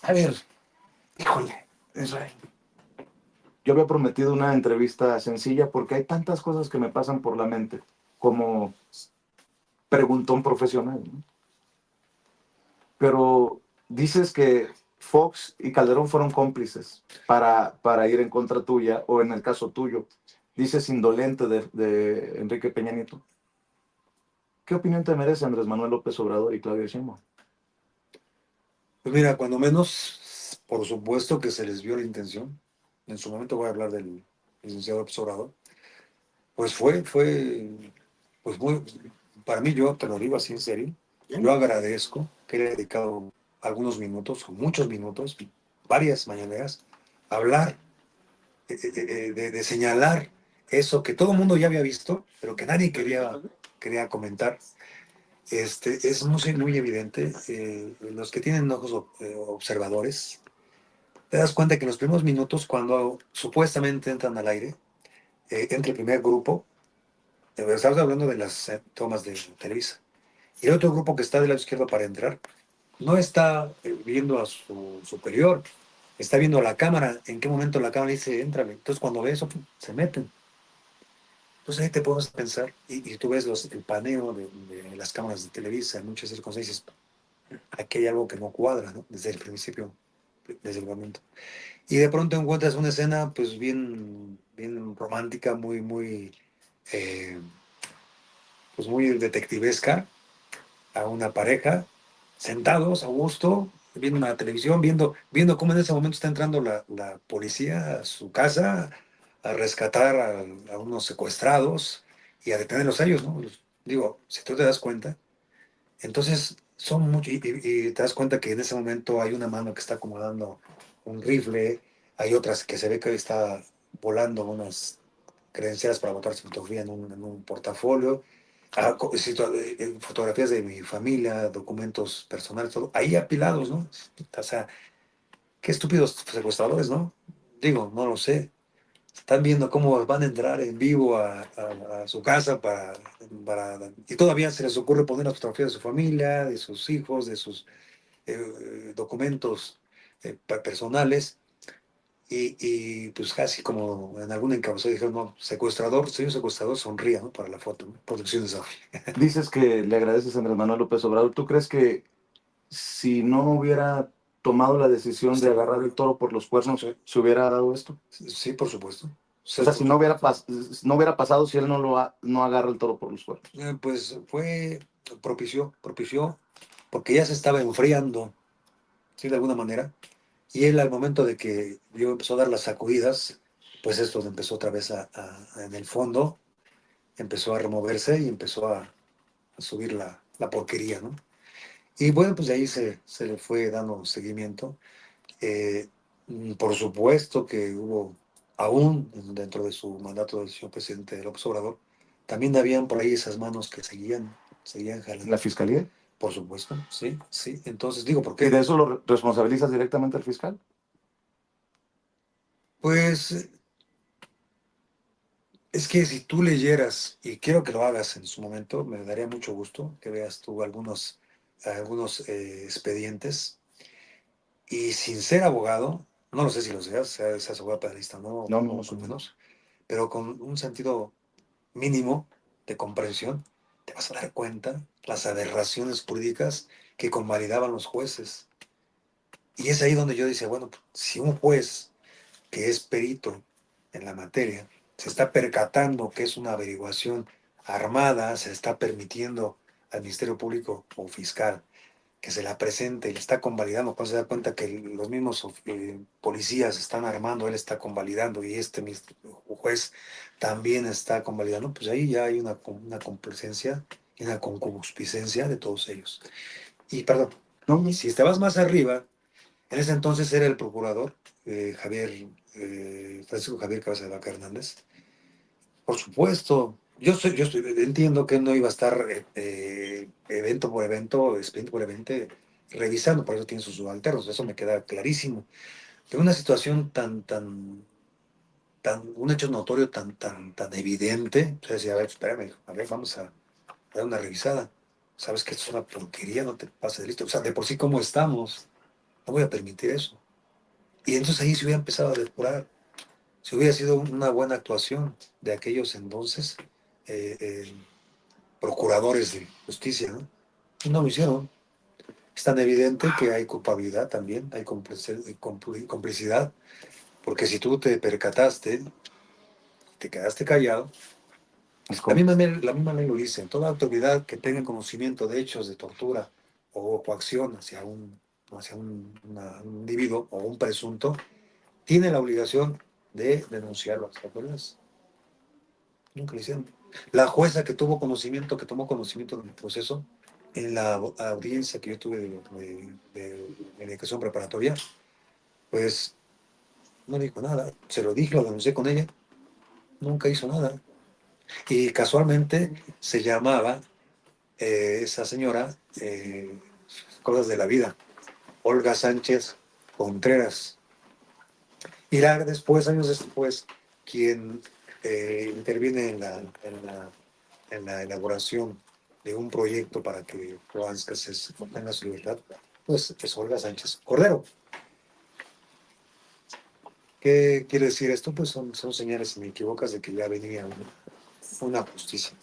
A ver, híjole, Israel. Yo había prometido una entrevista sencilla porque hay tantas cosas que me pasan por la mente, como preguntón profesional, ¿no? Pero dices que Fox y Calderón fueron cómplices para ir en contra tuya, o en el caso tuyo, dices indolente de Enrique Peña Nieto. ¿Qué opinión te merece Andrés Manuel López Obrador y Claudia Sheinbaum? Pues mira, cuando menos, por supuesto que se les vio la intención. En su momento voy a hablar del licenciado López Obrador. Pues pues muy, para mí, yo te lo digo así en serio, yo agradezco que le haya dedicado algunos minutos, o muchos minutos, varias mañaneras, a hablar, de señalar eso que todo el mundo ya había visto, pero que nadie quería comentar. Es muy evidente. Los que tienen ojos observadores, te das cuenta que en los primeros minutos, cuando supuestamente entran al aire, entra el primer grupo. Estamos hablando de las tomas de Televisa. Y el otro grupo que está del lado izquierdo para entrar, no está viendo a su superior, está viendo a la cámara, en qué momento la cámara dice, entra. Entonces cuando ve eso, se meten. Entonces ahí te puedes pensar, y tú ves el paneo de las cámaras de Televisa en muchas circunstancias, aquí hay algo que no cuadra, ¿no? Desde el principio, desde el momento. Y de pronto encuentras una escena, pues bien romántica, eh, pues muy detectivesca, a una pareja sentados a gusto, viendo una televisión, viendo cómo en ese momento está entrando la policía a su casa a rescatar a unos secuestrados y a detenerlos a ellos, ¿no? Digo, si tú te das cuenta, entonces son muchos, y te das cuenta que en ese momento hay una mano que está acomodando un rifle, hay otras que se ve que está volando unas credenciales para botar su fotografía en un portafolio, fotografías de mi familia, documentos personales, todo, ahí apilados, ¿no? O sea, qué estúpidos secuestradores, ¿no? Digo, no lo sé. Están viendo cómo van a entrar en vivo a su casa y todavía se les ocurre poner las fotografías de su familia, de sus hijos, de sus documentos personales. Pues casi como en algún encabezado dijeron, no, secuestrador, señor secuestrador, sonría, ¿no? Para la foto, ¿no? Protección de esa. Dices que le agradeces a Andrés Manuel López Obrador. ¿Tú crees que si no hubiera tomado la decisión de agarrar el toro por los cuernos, Sí, se hubiera dado esto? sí, por supuesto. O Sí, sea, si por no supuesto. no hubiera pasado si él no agarra el toro por los cuernos. Pues propició, porque ya se estaba enfriando, ¿sí? De alguna manera. Y él al momento de que yo empezó a dar las sacudidas, pues esto empezó otra vez en el fondo, empezó a removerse y empezó a subir la porquería, ¿no? Y bueno, pues de ahí se le fue dando seguimiento. Eh, por supuesto que hubo, aún dentro de su mandato del señor presidente López Obrador, también habían por ahí esas manos que seguían ¿En la jalando. fiscalía? Por supuesto, sí, sí. Entonces digo, ¿por ¿Y qué? de eso lo responsabilizas directamente al fiscal? Pues es que si tú leyeras, y quiero que lo hagas en su momento, me daría mucho gusto que veas tú algunos expedientes, y sin ser abogado, no lo sé si lo seas abogado penalista, no, No, no, no no. mucho menos, pero con un sentido mínimo de comprensión, te vas a dar cuenta las aberraciones jurídicas que convalidaban los jueces. Y es ahí donde yo decía, bueno, si un juez que es perito en la materia se está percatando que es una averiguación armada, se está permitiendo al Ministerio Público o fiscal que se la presente y le está convalidando, cuando se da cuenta que los mismos policías están armando, él está convalidando y este juez también está convalidando, pues ahí ya hay una complacencia y una concupiscencia de todos ellos. Y perdón, No, no. si te vas más arriba, en ese entonces era el procurador Francisco Javier Cabeza de Vaca Hernández. Por supuesto, entiendo que él no iba a estar evento por evento, expediente por evento, revisando, por eso tiene sus subalternos, eso me queda clarísimo. Pero una situación un hecho notorio tan evidente, o sea, decía, a ver, espérame, a ver, vamos a dar una revisada. Sabes que esto es una porquería, no te pases de listo. O sea, de por sí, ¿cómo estamos? no voy a permitir eso. Y entonces ahí se hubiera empezado a depurar. Si hubiera sido una buena actuación de aquellos entonces procuradores de justicia, ¿no? Y no lo hicieron. Es tan evidente que hay culpabilidad también, hay complicidad, porque si tú te percataste, te quedaste callado, Es como, la misma ley lo dice, toda autoridad que tenga conocimiento de hechos de tortura o coacción hacia un individuo o un presunto, tiene la obligación de denunciarlo. ¿Te acuerdas? Nunca lo hicieron. La jueza que tuvo conocimiento, que tomó conocimiento del proceso, en la audiencia que yo tuve de educación preparatoria, pues no dijo nada. Se lo dije, lo denuncié con ella, nunca hizo nada. Y casualmente se llamaba esa señora, cosas de la vida, Olga Sánchez Contreras. Y era después, años después, quien interviene en la elaboración de un proyecto para que Juan Cáceres obtenga su libertad, pues es Olga Sánchez Cordero. ¿Qué quiere decir esto? Pues son señales, si me equivocas, de que ya venía una justicia.